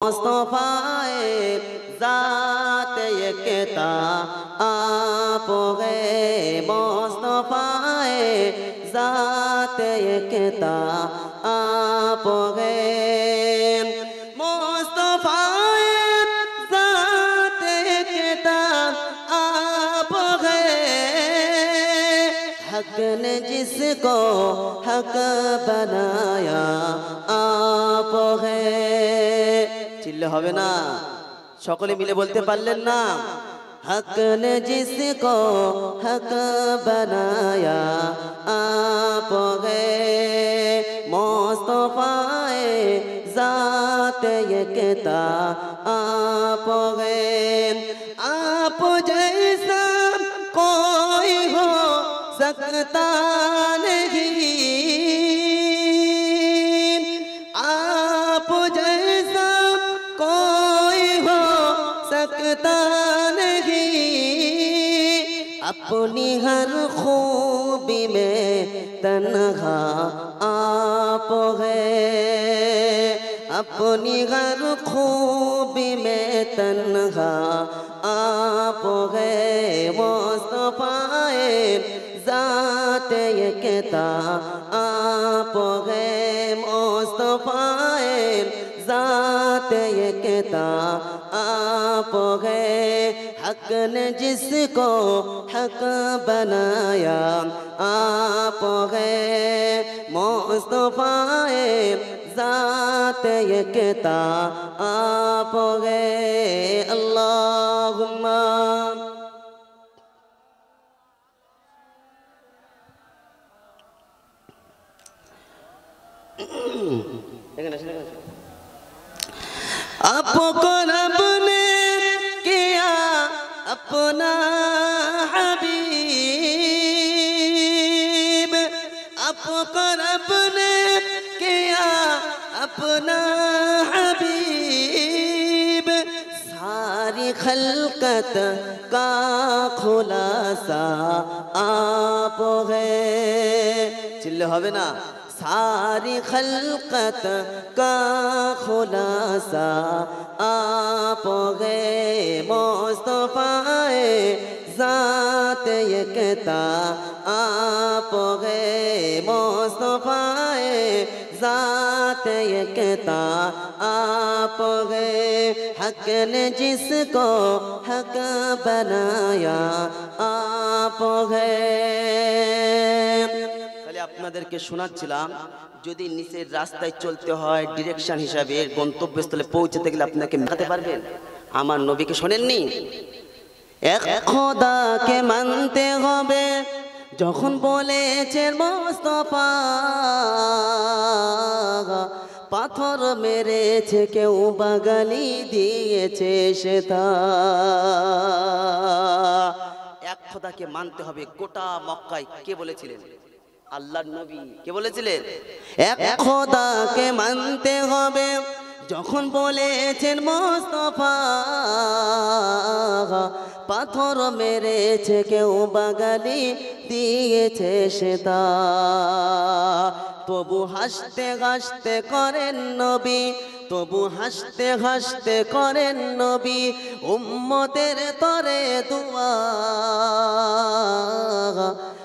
मुस्तफाए ज़ात यकता आप गए मुस्तफाए ज़ात यकता आप गए मुस्तफाए ज़ात यकता आप गए हक ने जिसको हक बनाया आप गए चिल्ले হবে না সকলে মিলে বলতে পারলেন না हक ने जिसको हक बनाया आप गए मुस्तफाए ज़ात यकता आप गए आप जैसा कोई हो सकता नहीं आप जैसा कोई हो सकता अपनी हर खूबी में तन्हा आप है अपनी हर खूबी में तन्हा आप है मुस्तफाए ज़ात यकता आप है मुस्तफाए ज़ात यकता आप है हक ने जिसको हक बनाया आप है मुस्तफाए ज़ात यकता आप है अल्लाहुम्मा आपको रब ने किया अपना हबीब आपको रब ने किया अपना हबीब सारी खलकत का खुलासा आप है चिल्ले হবে না सारी खलकत का खुलासा आप गए मुस्तफाए ज़ात यकता आप गए मुस्तफाए ज़ात यकता आप गए हक ने जिसको हक बनाया आप गए আপনাদেরকে শোনাচ্ছিলাম যদি নিচের রাস্তায় চলতে হয় ডিরেকশন হিসাবে গন্তব্যস্থলে পৌঁছতে গেলে আপনাকে মেলাতে পারবেন আমার নবীকে শোনেননি এক খোদাকে মানতে হবে যখন বলেছেন মুস্তাফা পাথর মেরেছে কেউ বাগালি দিয়েছে সেটা এক খোদাকে মানতে হবে গোটা মক্কায় কে বলেছিলেন আল্লাহর নবী কে বলেছিলেন এক খোদাকে মানতে হবে যখন বলেছেন মুস্তাফা পাথর মেরেছে কেউ বাগালি দিয়েছে সেটা তবু হাসতে হাসতে করেন নবী তবু হাসতে হাসতে করেন নবী উম্মতের তরে দুআ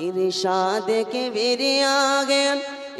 इरशाद के बेरिया गए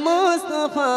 मुस्तफा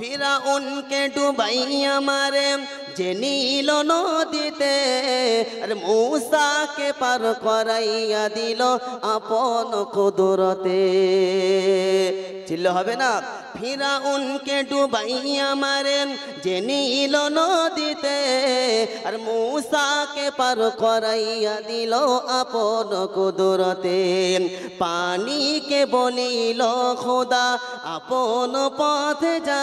ফিরাউনকে ডুবাইয়া মারে যে নীল নদীতে আর মূসাকে পার করাইয়া দিল আপন কুদরতে চিল্লা হবে না ফিরাউনকে ডুবাইয়া মারেন যে নীল নদীতে আর মূসাকে পার করাইয়া দিল আপন কুদরতে পানিকে বলিল খোদা আপন পথে যা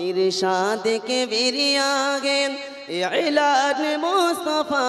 इरशाद के बिरियागे इलान मुस्तफा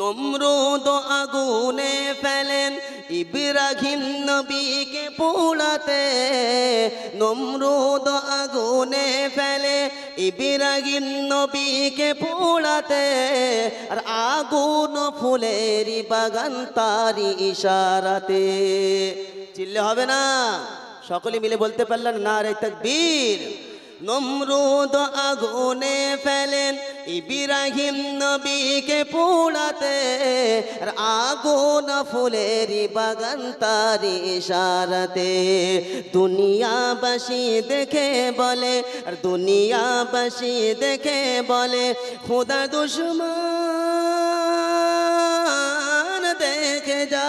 নমরুদ আগুনে ফেলেন ইব্রাহিম নবীকে পোড়াতে নমরুদ আগুনে ফেলে ইব্রাহিম নবীকে পোড়াতে আর আগুন ফুলের বাগান তারি ইশারাতে চিল্লে হবে না সকলে মিলে বলতে পারলেন নারে তাকবীর নমরুদ আগুনে ফেলেন ইব্রাহিম নবীকে পোড়াতে আর আগুন ফুলের বাগান তারি ইশারাতে দুনিয়াবাসী দেখে বলে আর দুনিয়াবাসী দেখে বলে খোদা দুশমন দেখে যা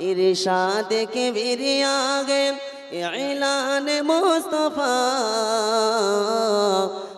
इरशाद के बिरियागे इलान मुस्तफा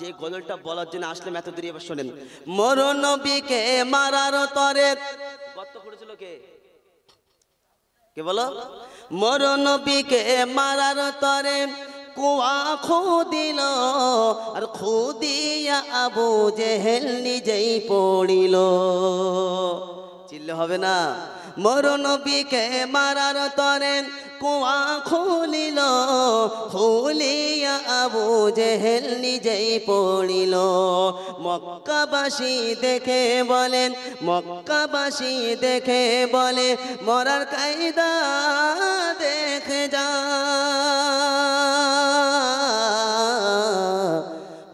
যে গজলটা বলার জন্য আসলাম এত দূরে এবার শোনেন মোর নবীকে মারার তরে কত করেছিল কে কে বলো মোর নবীকে মারার তরে কুয়া খুদিল আর খুদিয়া আবু জেহেল নিজেই পড়িল চিল্লে হবে না মোর নবীকে মারার তরে কুয়া খুলিল খুলিয়া আবু জেহেল নিজেই পড়িল মক্কাবাসী দেখে বলেন মক্কাবাসী দেখে বলে মরার কায়দা দেখে যা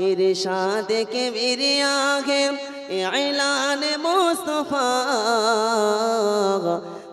इरशाद के बिरियागे इलान मुस्तफा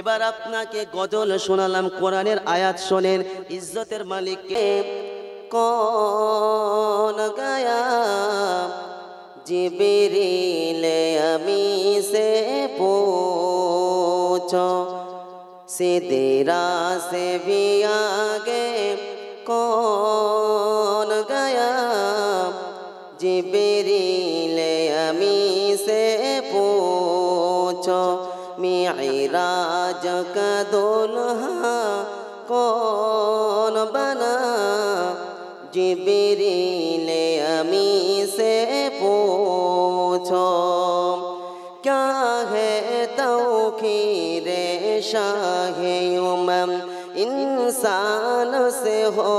এবার আপনাকে গজল শোনালাম কোরআনের আয়াত শোনেন ইজ্জতের মালিককে कौन गया जिब्रील अमी से पूछो सिदरा से भी आगे कौन गया जिब्रील अमी से पूछो मिराज का दुल्हा कौन बना जिब्रील अमी से पूछो क्या है तौकीर शाहे उमम इंसान से हो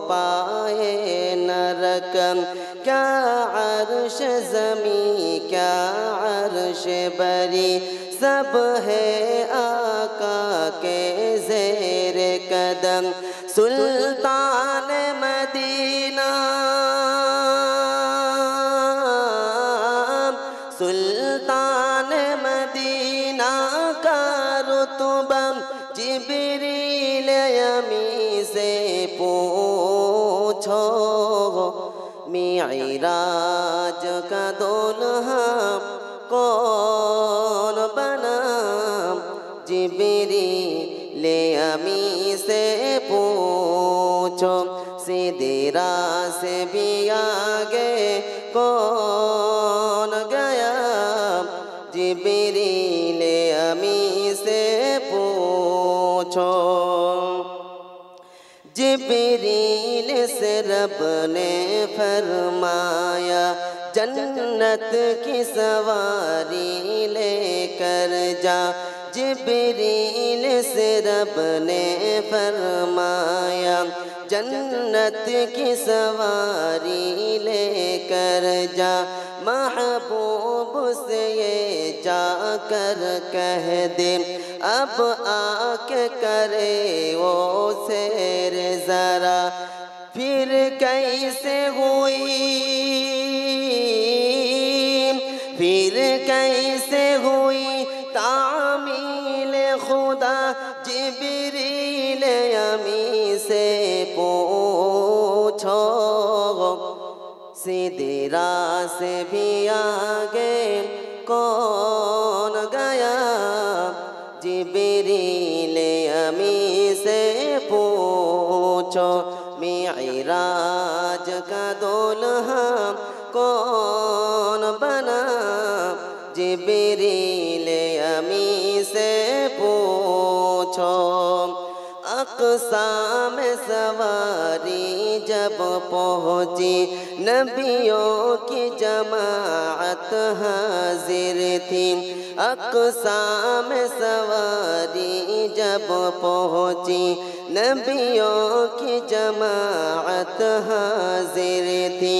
पाए न रकम क्या अर्श ज़मी क्या अर्श बरी सब है आका के ज़ेर कदम सुल्तान मदीना सुल्तान मदीना का रुतबा जिब्रील अमी से पूछो मिराज का दुल्हा कौन बना जिब्रील अमी से पूछो सिदरा से भी आगे कौन गया जिब्रील अमी से पूछो जिब्रील से रब ने फरमाया जन्नत की सवारी लेकर जा जिब्रील से रब ने फरमाया जन्नत की सवारी लेकर जा महबूब से ये जाकर कह दे अब आके करे वो सैर जरा फिर कैसे हुई फिर कैसे हुई तामील खुदा जिब्रील अमी से पूछो सिदरा से भी आगे कौन गया जिब्रील अमी से पूछो मिअराज का दुल्हा कौन बना जिब्रील अमी से पूछो अक़सा में सवारी जब पहुँची नबियों की जमाअत हाजिर थी अक़सा में सवारी जब पहुँची नबियों की जमाअत हाजिर थी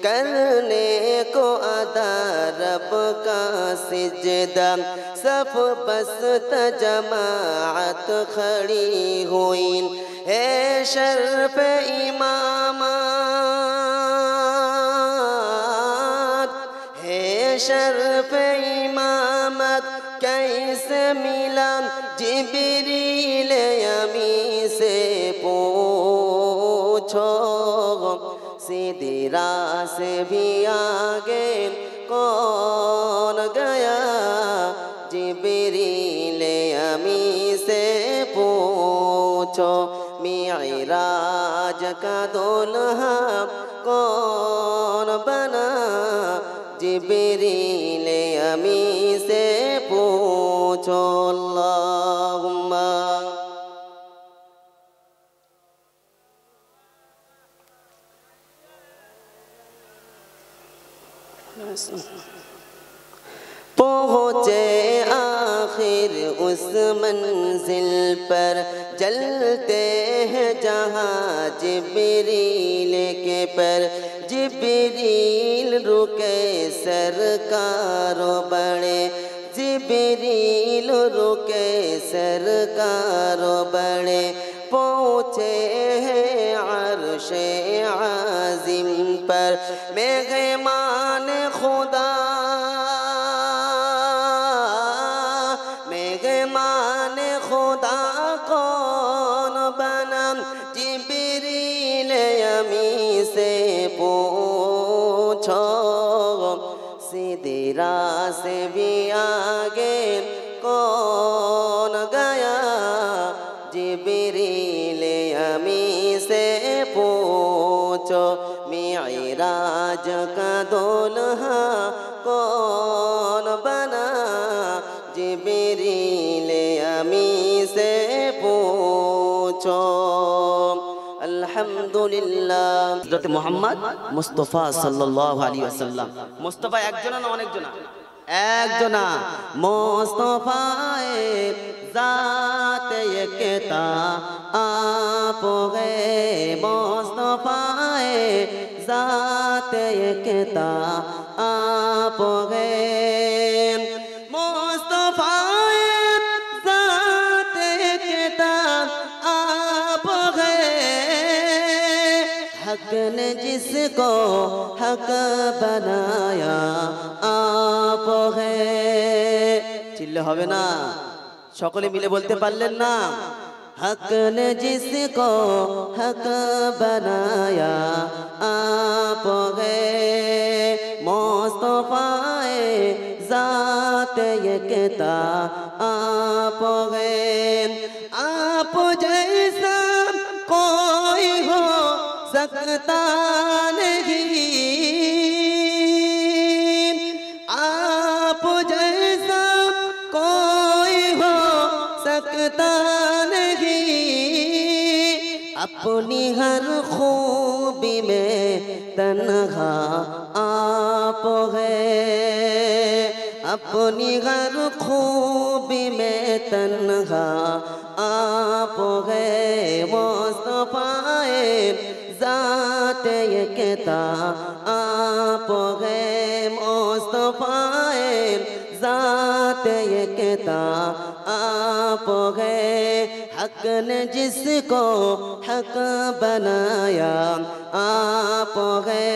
करने को अदा रब का सिजदा सफ बस्त जमाअत खड़ी हुई है शर्फ इमामत है शर्फ इमामत कैसे मिला जिब्रील अमी से पूछो सिदरा से भी आगे कौन गया जिब्रील अमी से पूछो मिअराज का दुल्हा कौन बना जिब्रील अमी से पूछो अल्लाहुम्मा पहुँचे आखिर उस मंजिल पर जलते हैं जहाँ जिब्रील के पर जिब्रील रुके सरकारों बड़े जिब्रील रुके सरकारों बड़े पहुँचे हैं अर्शे आज़िम पर मेहमान खुदा मेहमान खुदा कौन बना जिब्रील अमी से पूछो सिदरा से भी आगे कौन गया जिब्रील अमी से पूछो मिअराज का दुल्हा कौन बना जिब्रील अमी से पूछो अल्हम्दुलिल्लाह हज़रत मोहम्मद मुस्तफ़ा सल्लल्लाहु अलैहि वसल्लम मुस्तफ़ा एक जना ना अनेक जना एक जना मुस्तफ़ाए ज़ात यकता आप गए मुस्तफ़ाए ज़ात यकता आप गए मुस्तफ़ाए ज़ात यकता आप गए हक ने जिसको हक बनाया आप गए चिल्ले होवे ना সকলে মিলে বলতে পারলেন না हक ने जिसको हक बनाया आप गए मुस्तफ़ाए ज़ात यकता आप गए आप जैसा कोई हो सकता नहीं आप जैसा कोई हो सकता नहीं अपनी हर खूबी में तन्हा आप हैं अपनी हर खूबी में तन्हा आप हैं मुस्तफ़ाए ज़ात यकता आप हैं मुस्तफ़ाए ज़ात यकता आप है। हक ने जिसको हक बनाया आप है।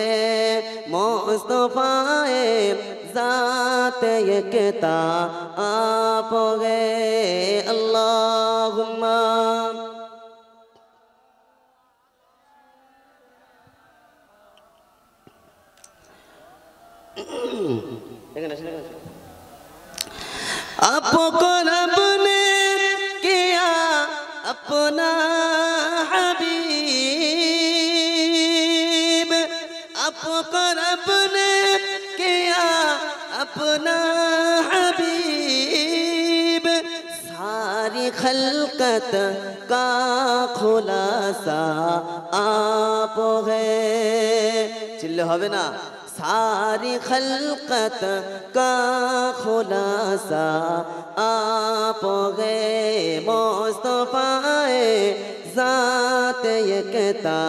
मुस्तफ़ाए ज़ात यकता आप है। अल्लाहुम्मा आपको रब ने किया अपना हबीब। आपको रब ने किया अपना हबीब। सारी खल्कत का खुलासा आप है। चिल्ले होवे ना। सारी खल्कत का खुलासा आप है। मुस्तफ़ाए ज़ात यकता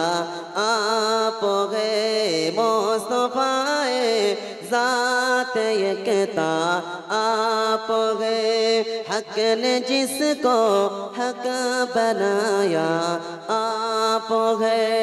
आप है। मुस्तफ़ाए ज़ात यकता आप है। हक ने जिसको हक बनाया आप है।